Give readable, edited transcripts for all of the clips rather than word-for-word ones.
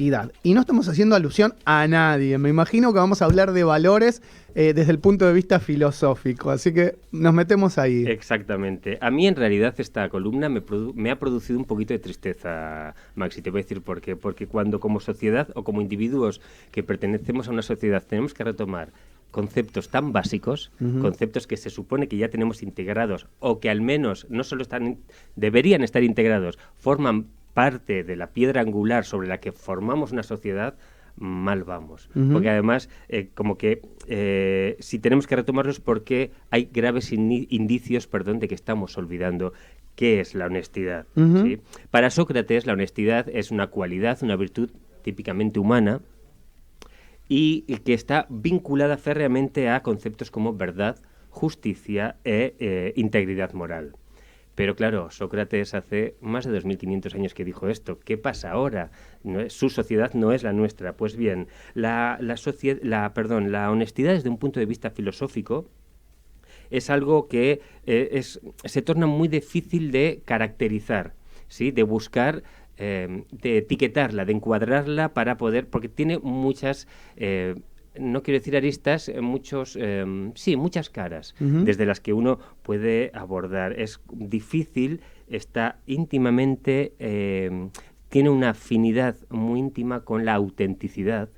honestidad. Y no estamos haciendo alusión a nadie. Me imagino que vamos a hablar de valores desde el punto de vista filosófico. Así que nos metemos ahí. Exactamente. A mí, en realidad, esta columna me ha producido un poquito de tristeza, Maxi. Te voy a decir por qué. Porque cuando como sociedad o como individuos que pertenecemos a una sociedad tenemos que retomar conceptos tan básicos, conceptos que se supone que ya tenemos integrados o que al menos no solo deberían estar integrados, forman parte de la piedra angular sobre la que formamos una sociedad, mal vamos. Porque además, como que si tenemos que retomarlos porque hay graves indicios, de que estamos olvidando qué es la honestidad. ¿Sí? Para Sócrates, la honestidad es una cualidad, una virtud típicamente humana, y que está vinculada férreamente a conceptos como verdad, justicia e integridad moral. Pero claro, Sócrates hace más de 2500 años que dijo esto. ¿Qué pasa ahora? Su sociedad no es la nuestra. Pues bien, la honestidad desde un punto de vista filosófico es algo que se torna muy difícil de caracterizar, ¿sí? De buscar, de etiquetarla, de encuadrarla para poder, porque tiene muchas, no quiero decir aristas, muchas caras desde las que uno puede abordar. Es difícil, está íntimamente, tiene una afinidad muy íntima con la autenticidad,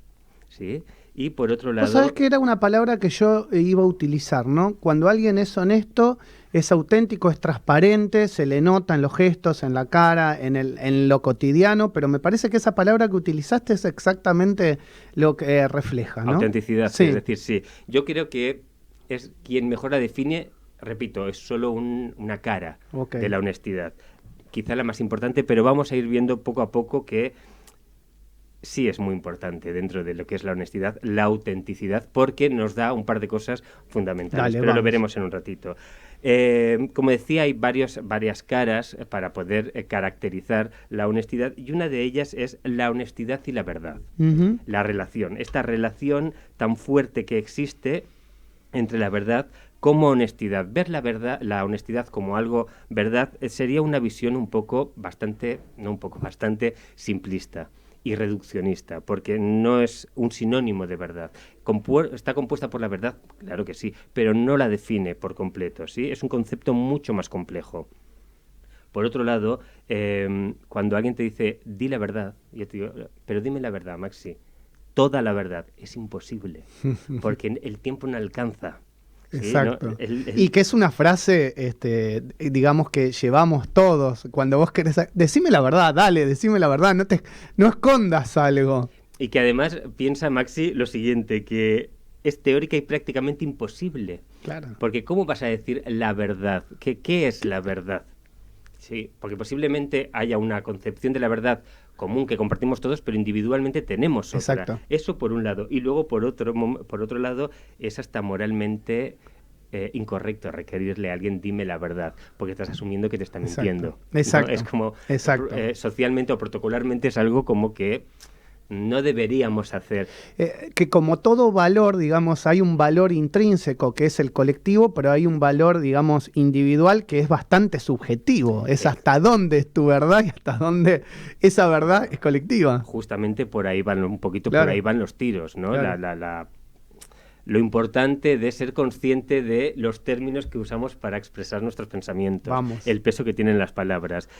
¿sí? Y por otro lado... ¿Vos sabés que era una palabra que yo iba a utilizar, ¿no? Cuando alguien es honesto, es auténtico, es transparente, se le nota en los gestos, en la cara, en lo cotidiano, pero me parece que esa palabra que utilizaste es exactamente lo que refleja, ¿no? Autenticidad, sí. Es decir, sí. Yo creo que es quien mejor la define, repito, es solo una cara de la honestidad. Quizá la más importante, pero vamos a ir viendo poco a poco que sí es muy importante dentro de lo que es la honestidad, la autenticidad, porque nos da un par de cosas fundamentales. Dale, pero vamos. Lo veremos en un ratito. Como decía, hay varias caras para poder caracterizar la honestidad, y una de ellas es la honestidad y la verdad. La relación, esta relación tan fuerte que existe entre la verdad como honestidad. Ver la honestidad como algo verdad sería una visión bastante simplista y reduccionista, porque no es un sinónimo de verdad. ¿Está compuesta por la verdad? Claro que sí, pero no la define por completo, ¿sí? Es un concepto mucho más complejo. Por otro lado, cuando alguien te dice, di la verdad, yo te digo, pero dime la verdad, Maxi, toda la verdad, es imposible, porque el tiempo no alcanza. ¿Sí? Exacto. ¿No? Y que es una frase, digamos, que llevamos todos. Cuando vos querés... Decime la verdad, dale, decime la verdad, no escondas algo. Y que además piensa, Maxi, lo siguiente, que es teórica y prácticamente imposible. Claro. Porque ¿cómo vas a decir la verdad? ¿Qué es la verdad? Sí, porque posiblemente haya una concepción de la verdad común que compartimos todos, pero individualmente tenemos otra. Exacto. Eso por un lado. Y luego, por otro lado, es hasta moralmente incorrecto requerirle a alguien, dime la verdad, porque estás asumiendo que te está mintiendo. Exacto. ¿No? Es como, exacto. Socialmente o protocolarmente es algo como que no deberíamos hacer. Que como todo valor, digamos, hay un valor intrínseco que es el colectivo, pero hay un valor, digamos, individual que es bastante subjetivo. Es hasta dónde es tu verdad y hasta dónde esa verdad es colectiva. Justamente por ahí van un poquito, claro. por ahí van los tiros, ¿no? Claro. Lo importante de ser consciente de los términos que usamos para expresar nuestros pensamientos, Vamos. El peso que tienen las palabras.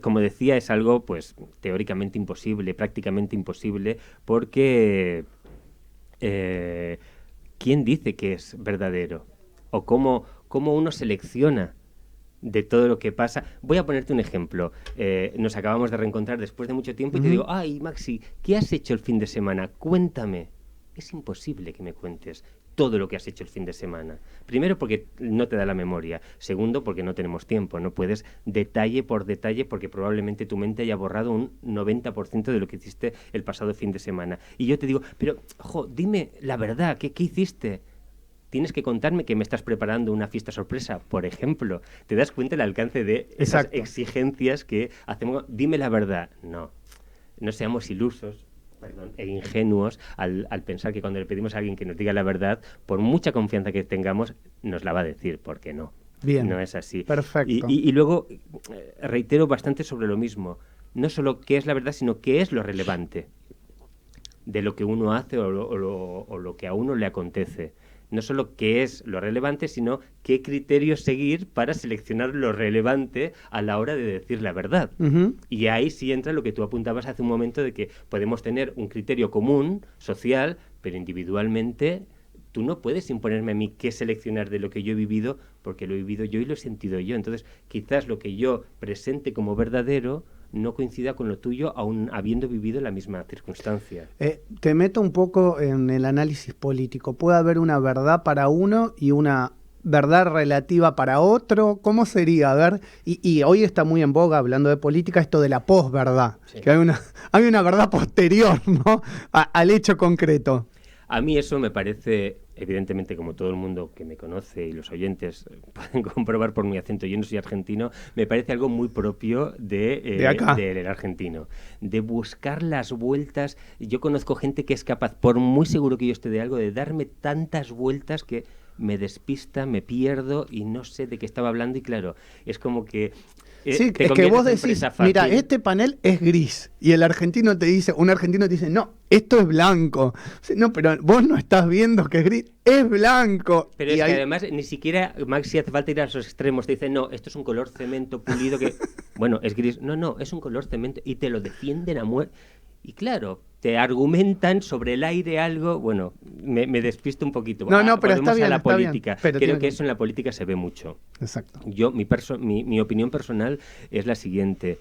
Como decía, es algo pues teóricamente imposible, prácticamente imposible, porque ¿quién dice que es verdadero? ¿O cómo uno selecciona de todo lo que pasa? Voy a ponerte un ejemplo. Nos acabamos de reencontrar después de mucho tiempo y te digo, ay, Maxi, ¿qué has hecho el fin de semana? Cuéntame. Es imposible que me cuentes todo lo que has hecho el fin de semana. Primero, porque no te da la memoria. Segundo, porque no tenemos tiempo. No puedes detalle por detalle, porque probablemente tu mente haya borrado un 90% de lo que hiciste el pasado fin de semana. Y yo te digo, pero, dime la verdad, ¿qué hiciste? Tienes que contarme que me estás preparando una fiesta sorpresa, por ejemplo. ¿Te das cuenta del alcance de esas exigencias que hacemos? Dime la verdad. No seamos ilusos e ingenuos al pensar que cuando le pedimos a alguien que nos diga la verdad, por mucha confianza que tengamos, nos la va a decir, porque no. Bien. No es así. Perfecto. Y luego reitero bastante sobre lo mismo. No solo qué es la verdad, sino qué es lo relevante. de lo que uno hace o lo que a uno le acontece. No solo qué es lo relevante, sino qué criterios seguir para seleccionar lo relevante a la hora de decir la verdad. Y ahí sí entra lo que tú apuntabas hace un momento, de que podemos tener un criterio común, social, pero individualmente tú no puedes imponerme a mí qué seleccionar de lo que yo he vivido, porque lo he vivido yo y lo he sentido yo. Entonces, quizás lo que yo presente como verdadero no coincida con lo tuyo, aún habiendo vivido la misma circunstancia. Te meto un poco en el análisis político. ¿Puede haber una verdad para uno y una verdad relativa para otro? ¿Cómo sería? A ver, y hoy está muy en boga, hablando de política, esto de la posverdad, sí, que hay una verdad posterior, ¿no?, al hecho concreto. A mí eso me parece, evidentemente, como todo el mundo que me conoce y los oyentes pueden comprobar por mi acento, yo no soy argentino, me parece algo muy propio del argentino, de buscar las vueltas. Yo conozco gente que es capaz, por muy seguro que yo esté de algo, de darme tantas vueltas que me despista, me pierdo y no sé de qué estaba hablando. Y claro, es como que... Sí, es que vos decís, mira, este panel es gris, y un argentino te dice, no, esto es blanco. No, pero vos no estás viendo que es gris, es blanco. Pero es que además ni siquiera, Maxi, hace falta ir a esos extremos. Te dicen, no, esto es un color cemento pulido que, bueno, es gris. No, es un color cemento, y te lo defienden a muerte. Y claro, te argumentan sobre el aire algo. Bueno, me despisto un poquito. No, pero está bien, a la está política. Bien, creo que eso en la política se ve mucho. Exacto. Yo, mi opinión personal es la siguiente.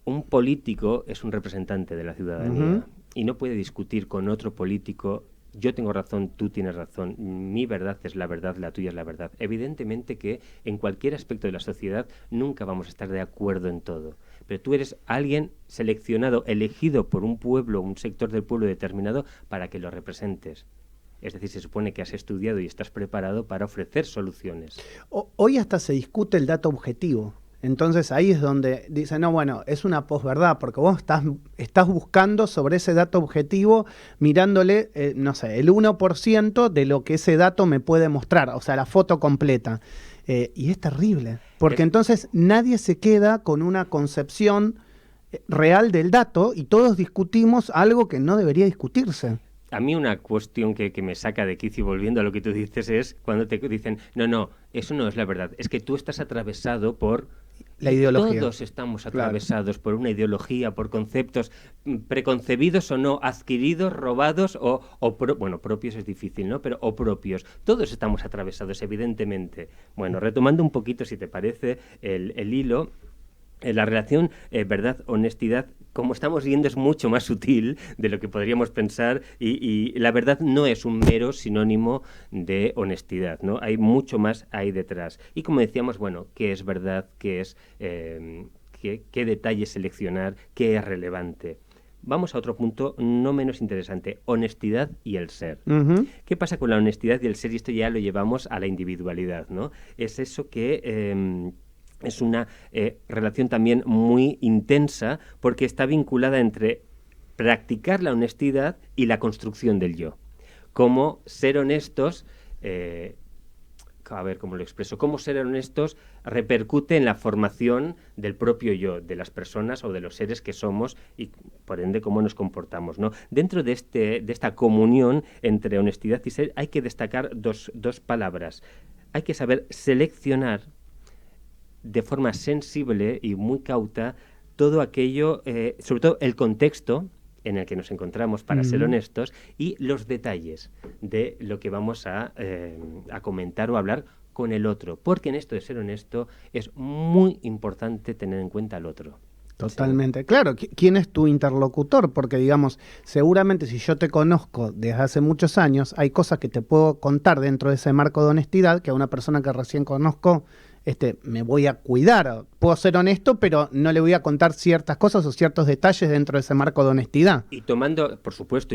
Un político es un representante de la ciudadanía, y no puede discutir con otro político. Yo tengo razón, tú tienes razón, mi verdad es la verdad, la tuya es la verdad. Evidentemente que en cualquier aspecto de la sociedad nunca vamos a estar de acuerdo en todo. Pero tú eres alguien seleccionado, elegido por un pueblo, un sector del pueblo determinado, para que lo representes. Es decir, se supone que has estudiado y estás preparado para ofrecer soluciones. Hoy hasta se discute el dato objetivo. Entonces ahí es donde dicen, no, bueno, es una posverdad, porque vos estás buscando sobre ese dato objetivo, mirándole, no sé, el 1% de lo que ese dato me puede mostrar, o sea, la foto completa. Y es terrible, porque entonces nadie se queda con una concepción real del dato y todos discutimos algo que no debería discutirse. A mí una cuestión que me saca de quicio, volviendo a lo que tú dices, es cuando te dicen, no, eso no es la verdad, es que tú estás atravesado por... La ideología. Todos estamos atravesados por una ideología, por conceptos preconcebidos o no, adquiridos, robados bueno, propios es difícil, ¿no? Pero o propios. Todos estamos atravesados, evidentemente. Bueno, retomando un poquito, si te parece, el hilo, la relación verdad-honestidad, como estamos viendo, es mucho más sutil de lo que podríamos pensar, y la verdad no es un mero sinónimo de honestidad, ¿no? Hay mucho más ahí detrás. Y como decíamos, bueno, ¿qué es verdad? ¿Qué es qué detalle seleccionar? ¿Qué es relevante? Vamos a otro punto no menos interesante, honestidad y el ser. ¿Qué pasa con la honestidad y el ser? Y esto ya lo llevamos a la individualidad, ¿no? Es eso que... es una relación también muy intensa, porque está vinculada entre practicar la honestidad y la construcción del yo. Cómo ser honestos, a ver cómo lo expreso, cómo ser honestos repercute en la formación del propio yo, de las personas o de los seres que somos, y por ende cómo nos comportamos, ¿no? Dentro de esta comunión entre honestidad y ser hay que destacar dos palabras. Hay que saber seleccionar de forma sensible y muy cauta todo aquello, sobre todo el contexto en el que nos encontramos, para ser honestos, y los detalles de lo que vamos a comentar o hablar con el otro, porque en esto de ser honesto es muy importante tener en cuenta al otro. Totalmente. Sí. Claro, ¿quién es tu interlocutor? Porque, digamos, seguramente si yo te conozco desde hace muchos años, hay cosas que te puedo contar dentro de ese marco de honestidad que a una persona que recién conozco me voy a cuidar. Puedo ser honesto, pero no le voy a contar ciertas cosas o ciertos detalles dentro de ese marco de honestidad. Y tomando, por supuesto,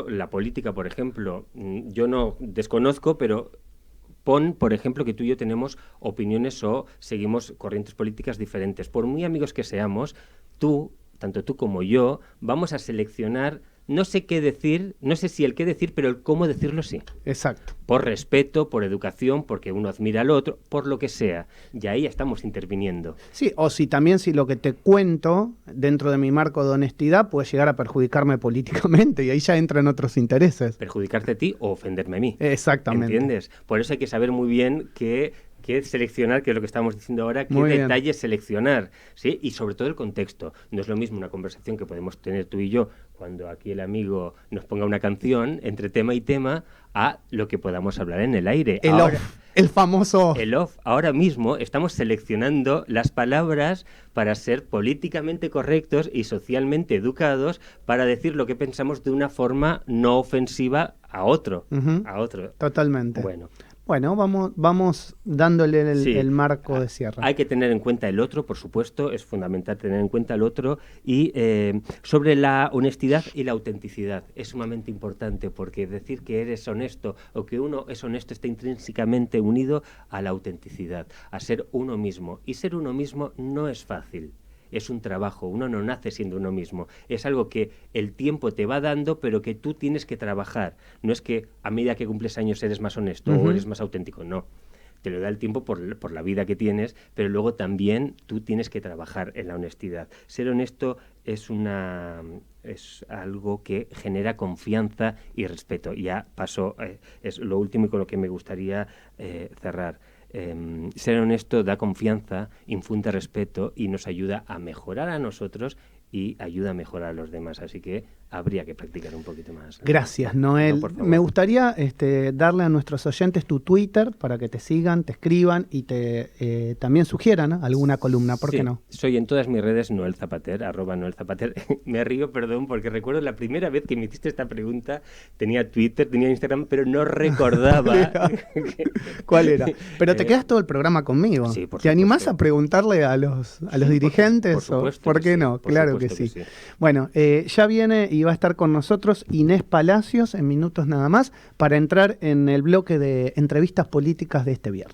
la política, por ejemplo, yo no desconozco, pero pon, por ejemplo, que tú y yo tenemos opiniones o seguimos corrientes políticas diferentes. Por muy amigos que seamos, tanto tú como yo, vamos a seleccionar no sé qué decir, no sé si el qué decir, pero el cómo decirlo sí. Exacto. Por respeto, por educación, porque uno admira al otro, por lo que sea. Y ahí estamos interviniendo. Sí, o si también si lo que te cuento dentro de mi marco de honestidad puede llegar a perjudicarme políticamente y ahí ya entran otros intereses. Perjudicarte a ti o ofenderme a mí. Exactamente. ¿Entiendes? Por eso hay que saber muy bien qué seleccionar, que es lo que estamos diciendo ahora, qué Muy bien. detalles seleccionar, ¿sí? Y sobre todo el contexto. No es lo mismo una conversación que podemos tener tú y yo cuando aquí el amigo nos ponga una canción entre tema y tema a lo que podamos hablar en el aire. El Ahora, off, el famoso... el off. Ahora mismo estamos seleccionando las palabras para ser políticamente correctos y socialmente educados para decir lo que pensamos de una forma no ofensiva a otro. A otro. Totalmente. Bueno, vamos dándole sí, el marco de cierre. Hay que tener en cuenta el otro, por supuesto, es fundamental tener en cuenta el otro. Y sobre la honestidad y la autenticidad, es sumamente importante porque decir que eres honesto o que uno es honesto está intrínsecamente unido a la autenticidad, a ser uno mismo. Y ser uno mismo no es fácil. Es un trabajo, uno no nace siendo uno mismo, es algo que el tiempo te va dando, pero que tú tienes que trabajar. No es que a medida que cumples años eres más honesto o eres más auténtico, no. Te lo da el tiempo por la vida que tienes, pero luego también tú tienes que trabajar en la honestidad. Ser honesto es algo que genera confianza y respeto. Ya pasó, es lo último y con lo que me gustaría cerrar. Ser honesto da confianza, infunde respeto y nos ayuda a mejorar a nosotros y ayuda a mejorar a los demás. Así que habría que practicar un poquito más. Gracias, Noel. No, me gustaría darle a nuestros oyentes tu Twitter para que te sigan, te escriban y te también sugieran alguna columna. ¿Por qué no? Soy en todas mis redes Noel Zapater, @NoelZapater. Me río, perdón, porque recuerdo la primera vez que me hiciste esta pregunta, tenía Twitter, tenía Instagram, pero no recordaba. ¿Cuál era? Pero te quedas todo el programa conmigo. Sí, por ¿Te animás supuesto. a preguntarle a los dirigentes? Por supuesto ¿Por qué sí, no? por Claro que supuesto sí. que sí. Bueno, ya viene y va a estar con nosotros Inés Palacios en minutos nada más para entrar en el bloque de entrevistas políticas de este viernes.